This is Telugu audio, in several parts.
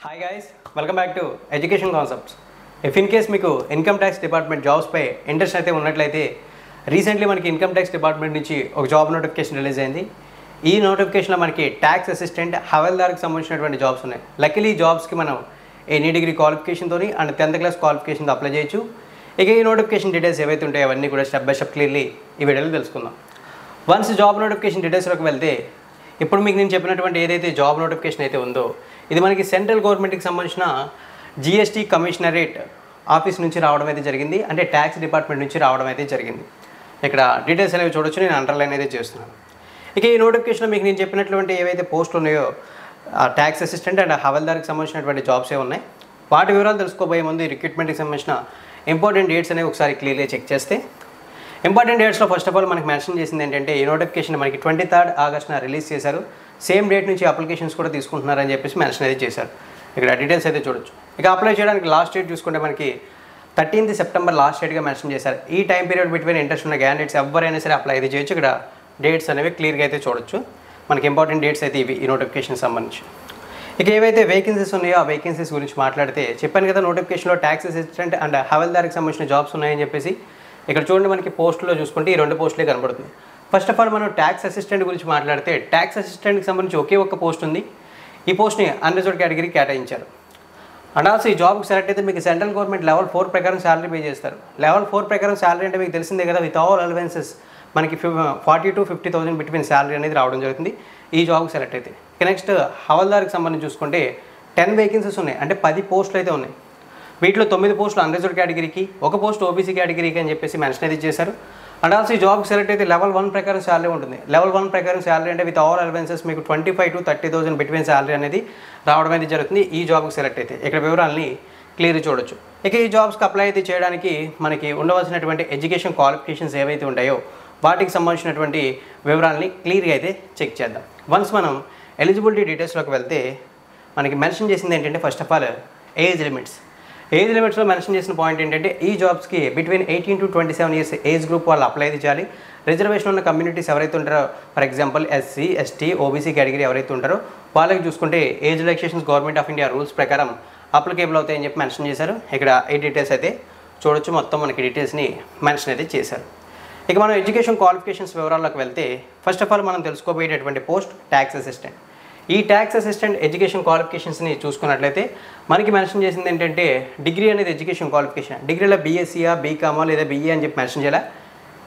Hi guys, welcome back to Education Concepts. If in case మీకు ఇన్కమ్ ట్యాక్స్ డిపార్ట్మెంట్ జాబ్స్ పై ఇంట్రెస్ట్ అయితే ఉన్నట్లయితే రీసెంట్లీ మనకి ఇన్కమ్ ట్యాక్స్ డిపార్ట్మెంట్ నుంచి ఒక జాబ్ నోటిఫికేషన్ రిలీజ్ అయింది. ఈ నోటిఫికేషన్లో మనకి ట్యాక్స్ అసిస్టెంట్ హవాల్దార్కి సంబంధించినటువంటి జాబ్స్ ఉన్నాయి. లక్కీలీ ఈ జాబ్స్కి మనం ఎనీ డిగ్రీ క్వాలిఫికేషన్తోని అండ్ 10th క్లాస్ క్వాలిఫికేషన్తో అప్లై చేయొచ్చు. ఇక ఈ నోటిఫికేషన్ డీటెయిల్స్ ఏవైతే ఉంటాయో అవన్నీ కూడా స్టెప్ బై స్టెప్ క్లియర్లీ ఈ వీడియోలో తెలుసుకుందాం. వన్స్ జాబ్ నోటిఫికేషన్ డీటెయిల్స్లోకి వెళ్తే ఇప్పుడు మీకు నేను చెప్పినటువంటి ఏదైతే జాబ్ నోటిఫికేషన్ అయితే ఉందో ఇది మనకి సెంట్రల్ గవర్నమెంట్కి సంబంధించిన జిఎస్టీ కమిషనరేట్ ఆఫీస్ నుంచి రావడం అయితే జరిగింది. అంటే ట్యాక్స్ డిపార్ట్మెంట్ నుంచి రావడం అయితే జరిగింది. ఇక్కడ డీటెయిల్స్ అనేవి చూడొచ్చు, నేను అండర్లైన్ అయితే చేస్తున్నాను. ఇక ఈ నోటిఫికేషన్లో మీకు నేను చెప్పినటువంటి ఏవైతే పోస్టులు ఉన్నాయో ట్యాక్స్ అసిస్టెంట్ అండ్ హవాల్దార్కి సంబంధించినటువంటి జాబ్సే ఉన్నాయి. వాటి వివరాలు తెలుసుకోబోయే ముందు ఈ రిక్రూట్మెంట్కి సంబంధించిన ఇంపార్టెంట్ డేట్స్ అనేవి ఒకసారి క్లియర్గా చెక్ చేస్తే ఇంపార్టెంట్ డేట్స్లో ఫస్ట్ ఆఫ్ ఆల్ మనకి మెన్షన్ చేసింది ఏంటంటే ఈ నోటిఫికేషన్ మనకి 23rd ఆగస్ట్న రిలీజ్ చేశారు. సేమ్ డేట్ నుంచి అప్లికేషన్స్ కూడా తీసుకుంటున్నారని చెప్పేసి మెన్షన్ అయితే చేశారు. ఇక్కడ డీటెయిల్స్ అయితే చూడొచ్చు. ఇక అప్లై చేయడానికి లాస్ట్ డేట్ చూసుకుంటే మనకి 13th సెప్టెంబర్ లాస్ట్ డేట్గా మెన్షన్ చేశారు. ఈ టైం పీరియడ్ బిట్వీన్ ఇంట్రెస్ట్ ఉన్న క్యాండిడేట్స్ ఎవరైనా సరే అప్లై అయితే చేయొచ్చు. ఇక్కడ డేట్స్ అనేవి క్లియర్గా అయితే చూడొచ్చు. మనకి ఇంపార్టెంట్ డేట్స్ అయితే ఇవి ఈ నోటిఫికేషన్ సంబంధించి. ఇక ఏవైతే వేకెన్సీస్ ఉన్నాయో ఆ వేకెన్సీస్ గురించి మాట్లాడితే చెప్పాను కదా, నోటిఫికేషన్లో ట్యాక్స్ అసిస్టెంట్ అండ్ హవాల్దార్కి సంబంధించిన జాబ్స్ ఉన్నాయని చెప్పేసి. ఇక్కడ చూడండి, మనకి పోస్టులో చూసుకుంటే ఈ 2 పోస్టులే కనబడుతుంది. ఫస్ట్ ఆఫ్ ఆల్ మనం ట్యాక్స్ అసిస్టెంట్ గురించి మాట్లాడితే ట్యాక్స్ అసిస్టెంట్కి సంబంధించి ఒకే ఒక్క పోస్ట్ ఉంది. ఈ పోస్ట్ని అన్రిజర్వ్డ్ కేటగిరీ కేటాయించారు. అండ్ ఆల్సో ఈ జాబ్కి సెలెక్ట్ అయితే మీకు సెంట్రల్ గవర్నమెంట్ లెవెల్ 4 ప్రకారం శాలరీ పే చేస్తారు. లెవెల్ 4 ప్రకారం శాలరీ అంటే మీకు తెలిసిందే కదా, విత్ ఆల్ అలవెన్సెస్ మనకి 40,000 to 50,000 బిట్వీన్ శాలరీ అనేది రావడం జరుగుతుంది ఈ జాబ్కి సెలెక్ట్ అయితే. ఇక నెక్స్ట్ హవాల్దార్కి సంబంధించి చూసుకుంటే 10 వేకెన్సీస్ ఉన్నాయి. అంటే 10 పోస్టులు అయితే ఉన్నాయి. వీటిలో 9 పోస్టులు అన్రిజర్వ్డ్ కేటగిరీకి, 1 పోస్ట్ ఓబీసీ కేటగిరీకి అని చెప్పేసి మెన్షన్ అయితే చేశారు. అండ్ ఆల్సో ఈ జాబ్కి సెలెక్ట్ అయితే లెవెల్ 1 ప్రకారం శాలరీ ఉంటుంది. లెవెల్ 1 ప్రకారం శాలరీ అంటే విత్ ఆల్ అలవెన్సెస్ మీకు 25,000 to 30,000 బిట్వీన్ శాలరీ అనేది రావడం అయితే జరుగుతుంది ఈ జాబ్కి సెలెక్ట్ అయితే. ఇక్కడ వివరాలని క్లియర్ చూడొచ్చు. ఇక ఈ జాబ్స్కి అప్లై అయితే చేయడానికి మనకి ఉండవలసినటువంటి ఎడ్యుకేషన్ క్వాలిఫికేషన్స్ ఏవైతే ఉంటాయో వాటికి సంబంధించినటువంటి వివరాలని క్లియర్గా అయితే చెక్ చేద్దాం. వన్స్ మనం ఎలిజిబిలిటీ డీటెయిల్స్లోకి వెళ్తే మనకి మెన్షన్ చేసింది ఏంటంటే first of all age limits. Age లిమిట్స్లో మెన్షన్ చేసిన పాయింట్ ఏంటంటే ఈ జాబ్స్కి between 18 to 27 years age group వాళ్ళు అప్లై అయితే చేయాలి. రిజర్వేషన్ ఉన్న కమ్యూనిటీస్ ఎవరైతే ఉంటారో, for example SC, ST, OBC category ఎవరైతే ఉంటారో వాళ్ళకి చూసుకుంటే age relaxations government of India rules ప్రకారం అప్లికేబుల్ అవుతాయని చెప్పి మెన్షన్ చేశారు. ఇక్కడ ఈ డీటెయిల్స్ అయితే చూడొచ్చు, మొత్తం మనకి డీటెయిల్స్ని మెన్షన్ అయితే చేశారు. ఇక మనం ఎడ్యుకేషన్ క్వాలిఫికేషన్స్ వివరాల్లోకి వెళ్తే ఫస్ట్ ఆఫ్ ఆల్ మనం తెలుసుకోబోయేటటువంటి పోస్ట్ ట్యాక్స్ అసిస్టెంట్. ఈ ట్యాక్స్ అసిస్టెంట్ ఎడ్యుకేషన్ క్వాలిఫికేషన్స్ని చూసుకున్నట్లయితే మనకి మెన్షన్ చేసింది ఏంటంటే డిగ్రీ అనేది ఎడ్యుకేషన్ క్వాలిఫికేషన్. డిగ్రీలో బీఎస్సీయా, బీకామా లేదా బీఏ అని చెప్పి మెన్షన్ చేయాలి.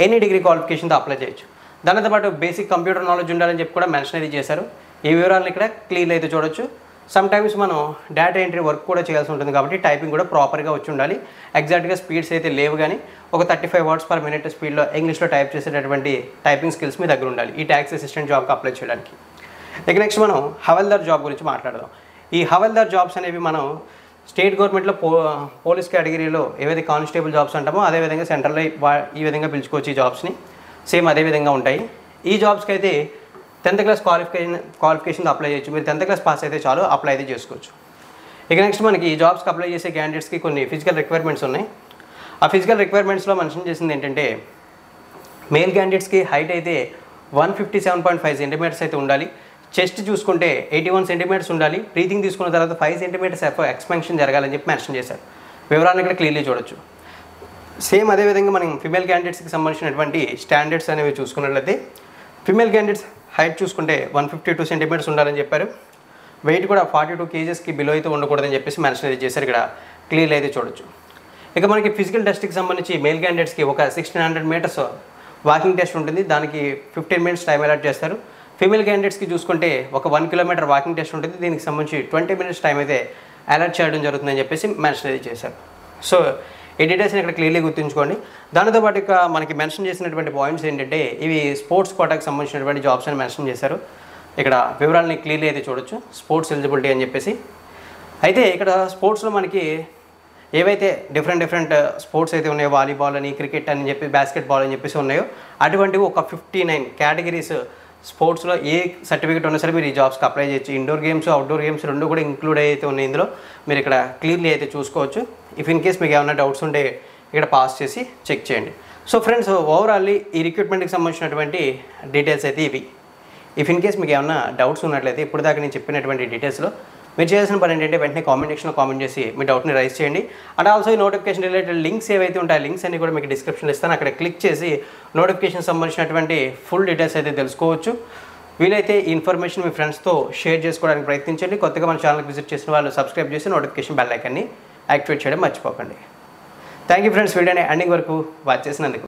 ఎనీ డిగ్రీ క్వాలిఫికేషన్తో అప్లై చేయొచ్చు. దానితో పాటు బేసిక్ కంప్యూటర్ నాలెడ్జ్ ఉండాలని చెప్పి కూడా మెన్షన్ అయితే చేశారు. ఈ వివరాలను ఇక్కడ క్లియర్ అయితే చూడొచ్చు. సమ్ టైమ్స్ మనం డేటా ఎంట్రీ వర్క్ కూడా చేయాల్సి ఉంటుంది కాబట్టి టైపింగ్ కూడా ప్రాపర్గా వచ్చి ఉండాలి. ఎగ్జాక్ట్గా స్పీడ్స్ అయితే లేవు, కానీ ఒక 35 words per minute స్పీడ్లో ఇంగ్లీష్లో టైప్ చేసేటటువంటి టైపింగ్ స్కిల్స్ మీ దగ్గర ఉండాలి ఈ ట్యాక్స్ అసిస్టెంట్ జాబ్కి అప్లై చేయడానికి. ఇక నెక్స్ట్ మనం హవాల్దార్ జాబ్ గురించి మాట్లాడదాం. ఈ హవాల్దార్ జాబ్స్ అనేవి మనం స్టేట్ గవర్నమెంట్లో పోలీస్ కేటగిరీలో ఏవైతే కానిస్టేబుల్ జాబ్స్ అంటామో అదేవిధంగా సెంట్రల్లో ఈ విధంగా పిలుచుకోవచ్చు. ఈ జాబ్స్ని సేమ్ అదే విధంగా ఉంటాయి. ఈ జాబ్స్కి అయితే 10th క్లాస్ క్వాలిఫికేషన్ అప్లై చేయొచ్చు. మీరు 10th క్లాస్ పాస్ అయితే చాలు, అప్లై అయితే చేసుకోవచ్చు. ఇక నెక్స్ట్ మనకి ఈ జాబ్స్కి అప్లై చేసే క్యాండిడేట్స్కి కొన్ని ఫిజికల్ రిక్వైర్మెంట్స్ ఉన్నాయి. ఆ ఫిజికల్ రిక్వైర్మెంట్స్లో మెన్షన్ చేసింది ఏంటంటే మేల్ క్యాండిడేట్స్కి హైట్ అయితే 157.5 centimeters అయితే ఉండాలి. చెస్ట్ చూసుకుంటే 81 centimeters ఉండాలి. బ్రీతింగ్ తీసుకున్న తర్వాత 5 centimeters ఎక్స్పెన్షన్ జరగాలని చెప్పి మెన్షన్ చేశారు. వివరాలను ఇక్కడ క్లియర్లీ చూడొచ్చు. సేమ్ అదేవిధంగా మనం ఫిమేల్ క్యాండిడేట్స్కి సంబంధించినటువంటి స్టాండర్డ్స్ అనేవి చూసుకున్నట్లయితే ఫిమేల్ క్యాండిడేట్స్ హైట్ చూసుకుంటే 152 centimeters ఉండాలని చెప్పారు. వెయిట్ కూడా 42 kgsకి బిలో అయితే ఉండకూడదని చెప్పేసి మెన్షన్ అయితే చేశారు. ఇక్కడ క్లియర్లీ అయితే చూడొచ్చు. ఇక మనకి ఫిజికల్ టెస్ట్కి సంబంధించి మేల్ క్యాండిడేట్స్కి ఒక 1600 meters వాకింగ్ టెస్ట్ ఉంటుంది. దానికి 15 minutes టైం అలాట్ చేస్తారు. ఫీమేల్ క్యాండిడేట్స్కి చూసుకుంటే ఒక 1 kilometer వాకింగ్ టెస్ట్ ఉంటుంది. దీనికి సంబంధించి 20 minutes టైం అయితే అలాట్ చేయడం జరుగుతుందని చెప్పేసి మెన్షన్ అయితే చేశారు. సో ఈ డీటెయిల్స్ని ఇక్కడ క్లియర్లీ గుర్తుంచుకోండి. దానితో పాటు ఇక మనకి మెన్షన్ చేసినటువంటి పాయింట్స్ ఏంటంటే ఇవి స్పోర్ట్స్ కోటాకి సంబంధించినటువంటి జాబ్స్ అని మెన్షన్ చేశారు. ఇక్కడ వివరాలని క్లియర్లీ అయితే చూడొచ్చు, స్పోర్ట్స్ ఎలిజిబిలిటీ అని చెప్పేసి. అయితే ఇక్కడ స్పోర్ట్స్లో మనకి ఏవైతే డిఫరెంట్ స్పోర్ట్స్ అయితే ఉన్నాయో, వాలీబాల్ అని, క్రికెట్ అని చెప్పి, బాస్కెట్బాల్ అని చెప్పేసి ఉన్నాయో అటువంటివి ఒక 59 కేటగిరీస్ స్పోర్ట్స్లో ఏ సర్టిఫికేట్ ఉన్నా సరే మీరు ఈ జాబ్స్కి అప్లై చేయొచ్చు. ఇండోర్ గేమ్స్, అవుట్డోర్ గేమ్స్ రెండు కూడా ఇంక్లూడ్ అయితే ఉన్నాయి ఇందులో. మీరు ఇక్కడ క్లియర్లీ అయితే చూసుకోవచ్చు. ఇఫ్ ఇన్ కేస్ మీకు ఏమైనా డౌట్స్ ఉంటే ఇక్కడ పాస్ చేసి చెక్ చేయండి. సో ఫ్రెండ్స్, ఓవరాల్లీ ఈ రిక్రూట్మెంట్కి సంబంధించినటువంటి డీటెయిల్స్ అయితే ఇవి. ఇఫ్ ఇన్ కేస్ మీకు ఏమైనా డౌట్స్ ఉన్నట్లయితే ఇప్పుడు దాకా నేను చెప్పినటువంటి డీటెయిల్స్లో మీరు చేయాల్సిన పని ఏంటంటే వెంటనే కామెంట్ సెక్షన్లో కామెంట్ చేసి మీ డౌట్ని రైజ్ చేయండి. అండ్ ఆల్సో ఈ నోటిఫికేషన్ రిలేటెడ్ లింక్స్ ఏవైతే ఉంటాయో లింక్స్ అన్ని కూడా మీకు డిస్క్రిప్షన్లో ఇస్తాను. అక్కడ క్లిక్ చేసి నోటిఫికేషన్ సంబంధించినటువంటి ఫుల్ డీటెయిల్స్ అయితే తెలుసుకోవచ్చు. వీలైతే ఈ ఇన్ఫర్మేషన్ మీ ఫ్రెండ్స్తో షేర్ చేసుకోవడానికి ప్రయత్నించండి. కొత్తగా మన ఛానల్కి విజిట్ చేసిన వాళ్ళు సబ్స్క్రైబ్ చేసి నోటిఫికేషన్ బెల్ ఐకాన్ని యాక్టివేట్ చేయడం మర్చిపోకండి. థ్యాంక్ యూ ఫ్రెండ్స్, వీడియోని ఎండింగ్ వరకు వాచ్ చేసినందుకు.